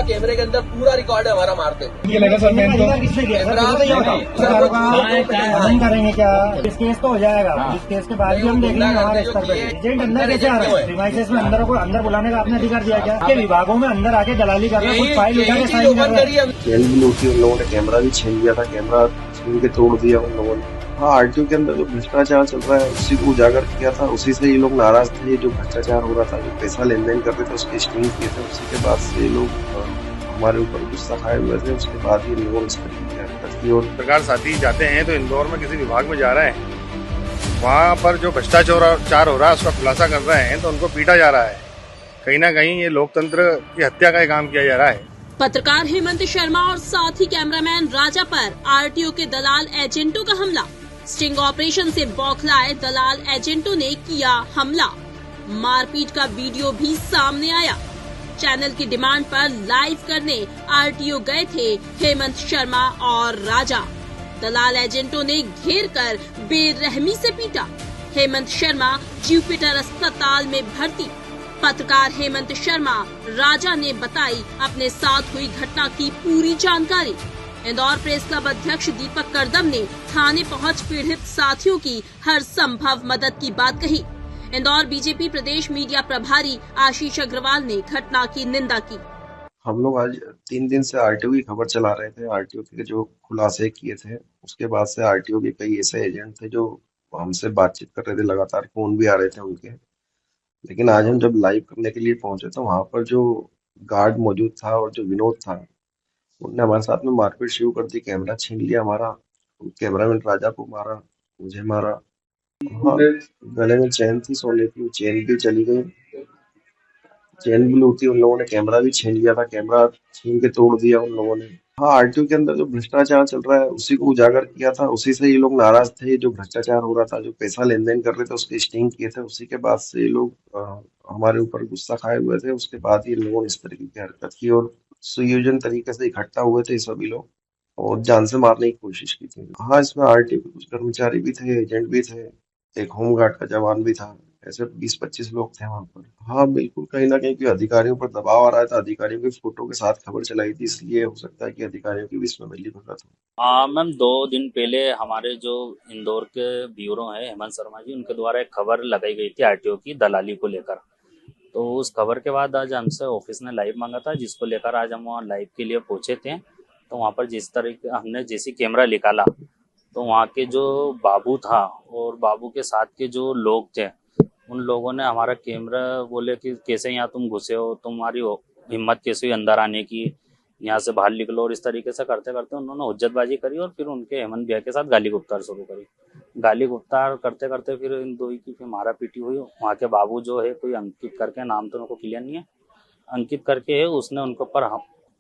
कैमरे के अंदर पूरा रिकॉर्ड है हमारा मारते हुए। ये लगा सर मैं तो करेंगे क्या? इस केस तो हो जाएगा, इस केस के बाद भी हम देखेंगे हमारे स्तर पर। एजेंट अंदर कैसे आ रहे हैं? प्रीमाइसेस में अंदर बुलाने का आपने अधिकार दिया क्या? के विभागों में अंदर आके दलाली कर रहे हैं, कुछ फाइल उठा के साइन कर रहे हैं। चैन भी लूटी उन लोगों ने, कैमरा भी छीन लिया था, कैमरा छीन के तोड़ दिया उन लोगों ने। हाँ, आरटीओ के अंदर जो भ्रष्टाचार चल रहा है उसी को उजागर किया था, उसी से ये लोग नाराज थे। जो भ्रष्टाचार हो रहा था, जो पैसा लेन देन कर रहे थे, उसके स्टिंग किए थे। उसी के बाद से ये लोग हमारे ऊपर गुस्सा खाए हुए थे। उसके बाद ये लोगों ने इस तरीके की हरकत की। और सरकार साथी जाते हैं तो इंदौर में किसी विभाग में जा रहे हैं, वहाँ पर जो भ्रष्टाचार हो रहा है उसका खुलासा कर रहे हैं तो उनको पीटा जा रहा है। कहीं ना कहीं ये लोकतंत्र की हत्या का काम किया जा रहा है। पत्रकार हेमंत शर्मा और साथी कैमरामैन राजा पर आरटीओ के दलाल एजेंटों का हमला। स्टिंग ऑपरेशन से बौखलाए दलाल एजेंटों ने किया हमला। मारपीट का वीडियो भी सामने आया। चैनल की डिमांड पर लाइव करने आरटीओ गए थे हेमंत शर्मा और राजा। दलाल एजेंटों ने घेर कर बेरहमी से पीटा। हेमंत शर्मा जुपिटर अस्पताल में भर्ती। पत्रकार हेमंत शर्मा राजा ने बताई अपने साथ हुई घटना की पूरी जानकारी। इंदौर प्रेस क्लब अध्यक्ष दीपक करदम ने थाने पहुंच पीड़ित साथियों की हर संभव मदद की बात कही। इंदौर बीजेपी प्रदेश मीडिया प्रभारी आशीष अग्रवाल ने घटना की निंदा की। हम लोग आज 3 दिन से आरटीओ की खबर चला रहे थे। आरटीओ के जो खुलासे किए थे, उसके बाद से आरटीओ के कई ऐसे एजेंट थे जो हमसे बातचीत कर रहे थे, लगातार फोन भी आ रहे थे उनके। लेकिन आज हम जब लाइव करने के लिए पहुंचे तो वहां पर जो गार्ड मौजूद था और जो विनोद था, उनने हमारे साथ में मारपीट शुरू कर दी। कैमरा छीन लिया हमारा, कैमरामैन राजा को मारा, मुझे मारा। हाँ, गले में चैन थी सोने की, चैन भी चली गई, चैन भी लूटी उन लोगों ने, कैमरा भी छीन लिया था, कैमरा छीन के तोड़ दिया उन लोगों ने। हाँ, आरटीओ के अंदर जो भ्रष्टाचार चल रहा है उसी को उजागर किया था, उसी से ये लोग नाराज थे। जो भ्रष्टाचार हो रहा था, जो पैसा लेन देन कर रहे थे, उसके स्टिंग किए थे। उसी के बाद से ये लोग हमारे ऊपर गुस्सा खाए हुए थे। उसके बाद ये लोगों ने इस तरीके की हरकत की और सुयोजन तरीके से इकट्ठा हुए थे सभी लोग और जान से मारने की कोशिश की थी। हाँ, इसमें आरटीओ के कुछ कर्मचारी भी थे, एजेंट भी थे, एक होमगार्ड का जवान भी था। ऐसे 20-25 लोग थे वहां पर। हाँ, बिल्कुल, कहीं ना कहीं अधिकारियों पर दबाव आ रहा था। अधिकारियों की फोटो के साथ खबर चलाई थी, इसलिए हो सकता है कि अधिकारियों की भी इसमें मिलीभगत हो। हाँ मैम, 2 दिन पहले हमारे जो इंदौर के ब्यूरो हैं हेमंत शर्मा जी, उनके द्वारा एक खबर लगाई गई थी आरटीओ की दलाली को लेकर। तो उस खबर के बाद आज हमसे ऑफिस ने लाइव मांगा था, जिसको लेकर आज हम वहाँ लाइव के लिए पहुंचे थे। तो वहाँ पर जिस तरीके हमने जैसी कैमरा निकाला तो वहाँ के जो बाबू था और बाबू के साथ के जो लोग थे, उन लोगों ने हमारा कैमरा बोले कि कैसे यहाँ तुम घुसे हो, तुम्हारी हिम्मत कैसे हुई अंदर आने की, यहाँ से बाहर निकलो। और इस तरीके से करते करते उन्होंने हुज्जतबाजी करी और फिर उनके हेमंत भैया के साथ गाली गुप्तार शुरू करी। गाली गुप्तार करते करते फिर इन दो की फिर मारा पीटी हुई। वहाँ के बाबू जो है, कोई अंकित करके, नाम तो उनको क्लियर नहीं है, अंकित करके है, उसने उनके ऊपर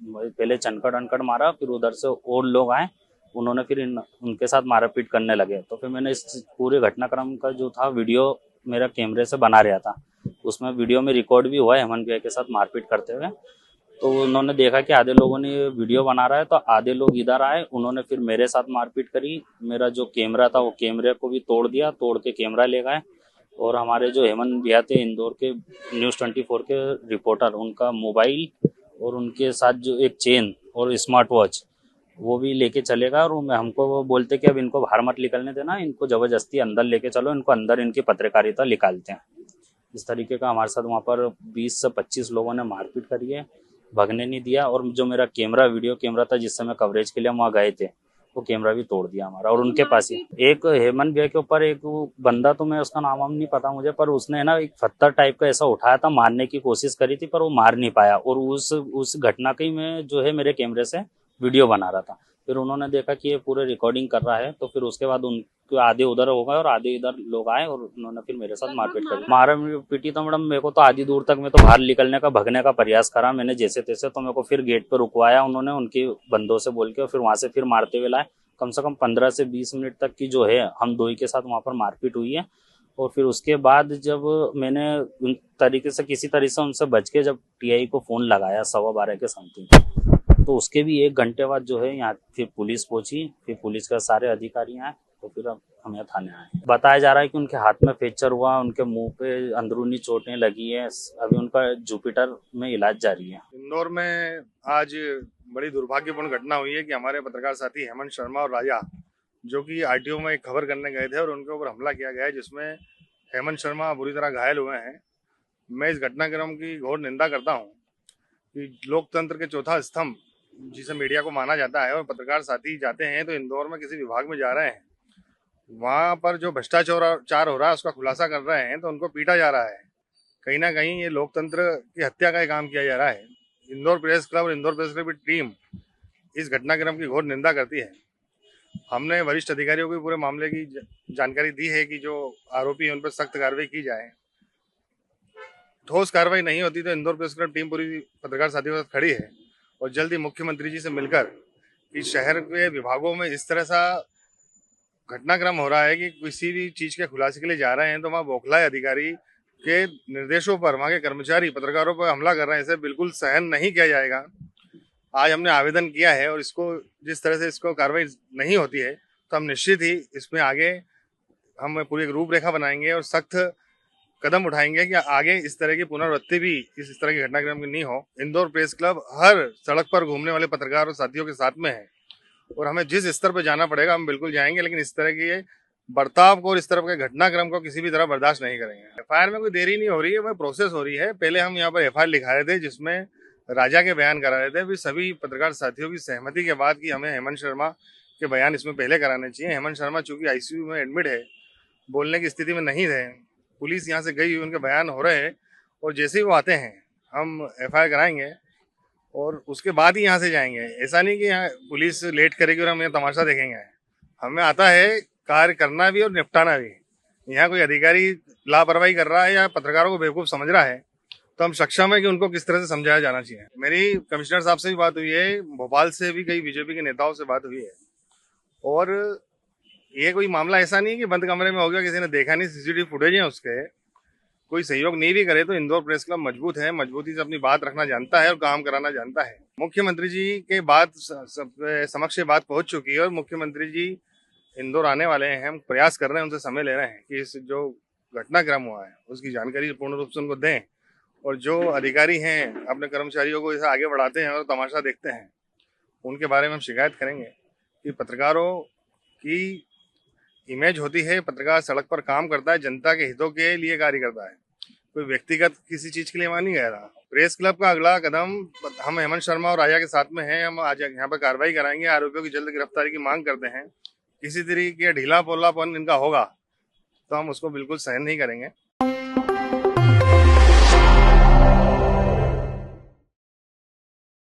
पहले चनकड़ अनकड़ मारा। फिर उधर से और लोग आए, उन्होंने फिर उनके साथ मारापीट करने लगे। तो फिर मैंने इस पूरे घटनाक्रम का जो था वीडियो मेरा कैमरे से बना रहा था, उसमें वीडियो में रिकॉर्ड भी हुआ है हेमंत भैया के साथ मारपीट करते हुए। तो उन्होंने देखा कि आधे लोगों ने वीडियो बना रहा है, तो आधे लोग इधर आए, उन्होंने फिर मेरे साथ मारपीट करी। मेरा जो कैमरा था वो कैमरे को भी तोड़ दिया, तोड़ के कैमरा ले गए। और हमारे जो हेमंत भैया थे इंदौर के न्यूज़ 24 के रिपोर्टर, उनका मोबाइल और उनके साथ जो एक चेन और स्मार्ट वॉच वो भी लेके चले गए। और हमको वो बोलते कि अब इनको बाहर मत निकलने देना, इनको जबरदस्ती अंदर लेके चलो, इनको अंदर इनकी पत्रकारिता निकालते हैं। इस तरीके का हमारे साथ वहाँ पर 20 से 25 लोगों ने मारपीट करी है, भगने नहीं दिया। और जो मेरा कैमरा, वीडियो कैमरा था जिससे मैं कवरेज के लिए वहाँ गए थे, वो कैमरा भी तोड़ दिया हमारा। और उनके पास ही एक हेमंत भैया के ऊपर एक बंदा, तो मैं उसका नाम नहीं पता मुझे, पर उसने ना एक पत्थर टाइप का ऐसा उठाया था, मारने की कोशिश करी थी, पर वो मार नहीं पाया। और उस घटना की मैं जो है मेरे कैमरे से वीडियो बना रहा था। फिर उन्होंने देखा कि ये पूरे रिकॉर्डिंग कर रहा है, तो फिर उसके बाद उनके आधे उधर हो गए और आधे इधर लोग आए और उन्होंने फिर मेरे साथ मारपीट करी। मारा पीटी तो मैडम मेरे को तो आधी दूर तक मैं तो बाहर निकलने का, भगने का प्रयास करा मैंने जैसे तैसे। तो मेरे को फिर गेट पर रुकवाया उन्होंने, उनके बंदों से बोल के, और फिर वहां से फिर मारते हुए लाए। कम से कम 15 से 20 मिनट तक की जो है हम दो ही के साथ वहां पर मारपीट हुई है। और फिर उसके बाद जब मैंने उन तरीके से किसी तरह से उनसे बच के जब टीआई को फोन लगाया 12:15 के समथिंग, तो उसके भी 1 घंटे बाद जो है यहाँ फिर पुलिस पहुंची। फिर पुलिस का सारे अधिकारी आए, तो फिर अब हम यहाँ थाने आए। बताया जा रहा है कि उनके हाथ में फ्रैक्चर हुआ, उनके मुंह पे अंदरूनी चोटें लगी है। अभी उनका जुपिटर में इलाज जारी है। इंदौर में आज बड़ी दुर्भाग्यपूर्ण घटना हुई है कि हमारे पत्रकार साथी हेमंत शर्मा और राजा जो कि आरटीओ में एक खबर करने गए थे और उनके ऊपर हमला किया गया है, जिसमें हेमंत शर्मा बुरी तरह घायल हुए हैं। मैं इस घटनाक्रम की घोर निंदा करता हूं कि लोकतंत्र के चौथा स्तंभ जिसे मीडिया को माना जाता है और पत्रकार साथी जाते हैं तो इंदौर में किसी विभाग में जा रहे हैं, वहां पर जो भ्रष्टाचार हो रहा है उसका खुलासा कर रहे हैं तो उनको पीटा जा रहा है। कहीं ना कहीं ये लोकतंत्र की हत्या का काम किया जा रहा है। इंदौर प्रेस क्लब और इंदौर प्रेस क्लब की टीम इस घटनाक्रम की घोर निंदा करती है। हमने वरिष्ठ अधिकारियों को पूरे मामले की जानकारी दी है कि जो आरोपी है उन पर सख्त कार्रवाई की जाए। ठोस कार्रवाई नहीं होती तो इंदौर प्रेस क्लब टीम पूरी पत्रकार साथियों के साथ खड़ी है और जल्द ही मुख्यमंत्री जी से मिलकर इस शहर के विभागों में इस तरह सा घटनाक्रम हो रहा है कि किसी भी चीज के खुलासे के लिए जा रहे हैं तो वहाँ बौखलाए अधिकारी के निर्देशों पर वहाँ के कर्मचारी पत्रकारों पर हमला कर रहे हैं। इसे बिल्कुल सहन नहीं किया जाएगा। आज हमने आवेदन किया है और इसको जिस तरह से इसको कार्रवाई नहीं होती है तो हम निश्चित ही इसमें आगे हम पूरी एक रूपरेखा बनाएंगे और सख्त कदम उठाएंगे कि आगे इस तरह की पुनरावृत्ति भी इस तरह की घटनाक्रम की नहीं हो। इंदौर प्रेस क्लब हर सड़क पर घूमने वाले पत्रकार और साथियों के साथ में है और हमें जिस स्तर पर जाना पड़ेगा हम बिल्कुल जाएंगे, लेकिन इस तरह के बर्ताव को और इस तरह के घटनाक्रम को किसी भी तरह बर्दाश्त नहीं करेंगे। एफआईआर में कोई देरी नहीं हो रही है, वह प्रोसेस हो रही है। पहले हम यहाँ पर एफआईआर लिखा रहे थे जिसमें राजा के बयान करा रहे थे, फिर सभी पत्रकार साथियों की सहमति के बाद कि हमें हेमंत शर्मा के बयान इसमें पहले कराने चाहिए। हेमंत शर्मा चूंकि आईसीयू में एडमिट है, बोलने की स्थिति में नहीं थे, पुलिस यहाँ से गई, उनके बयान हो रहे हैं और जैसे ही वो आते हैं हम एफआईआर कराएंगे और उसके बाद ही यहाँ से जाएंगे। ऐसा नहीं कि यहाँ पुलिस लेट करेगी और हम यहाँ तमाशा देखेंगे। हमें आता है कार्य करना भी और निपटाना भी। यहाँ कोई अधिकारी लापरवाही कर रहा है या पत्रकारों को बेवकूफ समझ रहा है तो हम सक्षम है कि उनको किस तरह से समझाया जाना चाहिए। मेरी कमिश्नर साहब से भी बात हुई है, भोपाल से भी कई बीजेपी के नेताओं से बात हुई है और ये कोई मामला ऐसा नहीं कि बंद कमरे में हो गया, किसी ने देखा नहीं, सीसीटीवी फुटेज है उसके। कोई सहयोग नहीं भी करे तो इंदौर प्रेस क्लब मजबूत है, मजबूती से अपनी बात रखना जानता है और काम कराना जानता है। मुख्यमंत्री जी के बात समक्ष बात पहुंच चुकी है और मुख्यमंत्री जी इंदौर आने वाले हैं। हम प्रयास कर रहे हैं, उनसे समय ले रहे हैं कि इस जो घटनाक्रम हुआ है उसकी जानकारी पूर्ण रूप से उनको दें और जो अधिकारी हैं अपने कर्मचारियों को इसे आगे बढ़ाते हैं और तमाशा देखते हैं उनके बारे में हम शिकायत करेंगे कि पत्रकारों की इमेज होती है, पत्रकार सड़क पर काम करता है, जनता के हितों के लिए कार्य करता है, कोई व्यक्तिगत किसी चीज के लिए वहां नहीं गया रहा। प्रेस क्लब का अगला कदम हम हेमंत शर्मा और राजा के साथ में हैं। हम आज यहाँ पर कार्रवाई कराएंगे, आरोपियों की जल्द गिरफ्तारी की मांग करते हैं। किसी तरीके ढीला पोलापन इनका होगा तो हम उसको बिल्कुल सहन नहीं करेंगे।